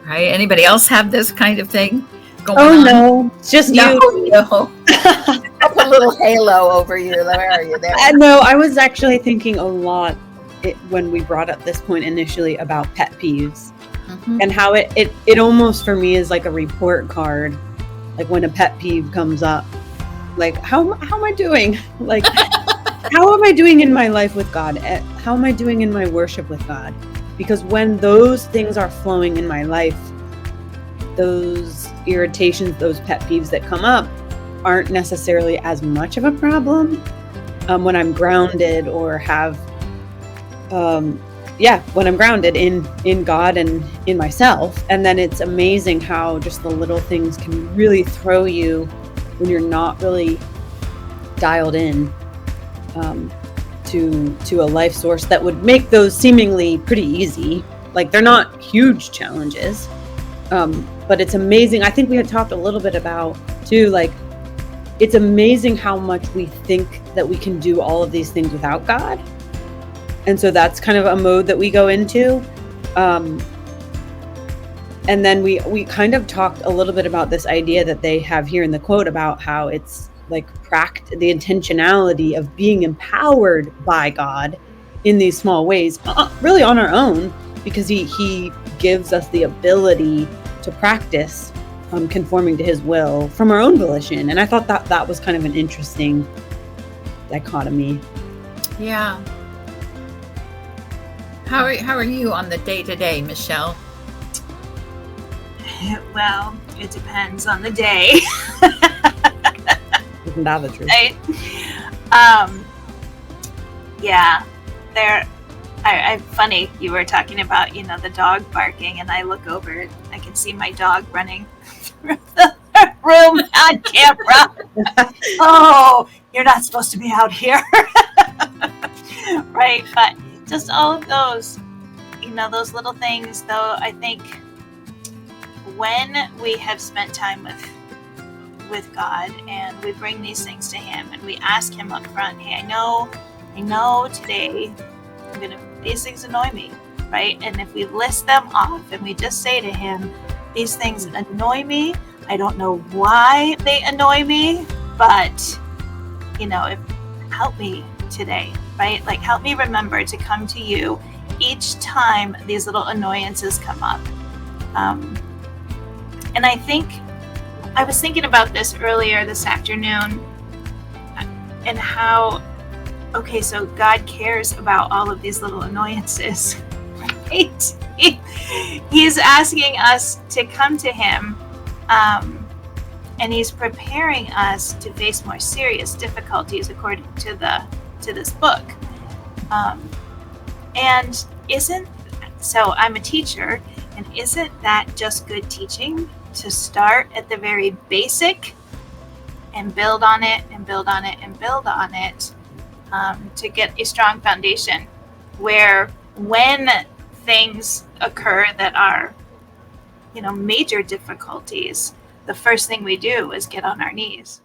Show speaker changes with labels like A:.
A: Right? Anybody else have this kind of thing going
B: Oh,
A: on?
B: no, it's just
A: No,
B: you.
A: no. Up a little halo over you. Where are you there?
B: No, I was actually thinking a lot when we brought up this point initially about pet peeves.
A: Mm-hmm.
B: And how it almost for me is like a report card. Like when a pet peeve comes up, like how am I doing? Like how am I doing in my life with God? How am I doing in my worship with God? Because when those things are flowing in my life, those irritations, those pet peeves that come up aren't necessarily as much of a problem when I'm grounded or have when I'm grounded in God and in myself. And then it's amazing how just the little things can really throw you when you're not really dialed in to a life source that would make those seemingly pretty easy. Like they're not huge challenges, but it's amazing. I think we had talked a little bit about too, like it's amazing how much we think that we can do all of these things without God. And so that's kind of a mode that we go into. And then we kind of talked a little bit about this idea that they have here in the quote about how it's like the intentionality of being empowered by God in these small ways, really on our own, because he gives us the ability to practice conforming to his will from our own volition. And I thought that was kind of an interesting dichotomy.
A: Yeah. How are you on the day-to-day, Michelle?
C: Well, it depends on the day.
B: Isn't that the truth?
C: Right? Yeah. Funny, you were talking about, the dog barking, and I look over, I can see my dog running through the room on camera. Oh, you're not supposed to be out here. Right? But just all of those, those little things, though, I think when we have spent time with God and we bring these things to him and we ask him up front, hey, I know today these things annoy me, right? And if we list them off and we just say to him, these things annoy me, I don't know why they annoy me, but help me today, right? Like help me remember to come to you each time these little annoyances come up. And I think I was thinking about this earlier this afternoon and how, okay, so God cares about all of these little annoyances, right? He's asking us to come to him, and he's preparing us to face more serious difficulties according to this book. And so I'm a teacher, and isn't that just good teaching? To start at the very basic and build on it and build on it and build on it, to get a strong foundation where when things occur that are, major difficulties, the first thing we do is get on our knees.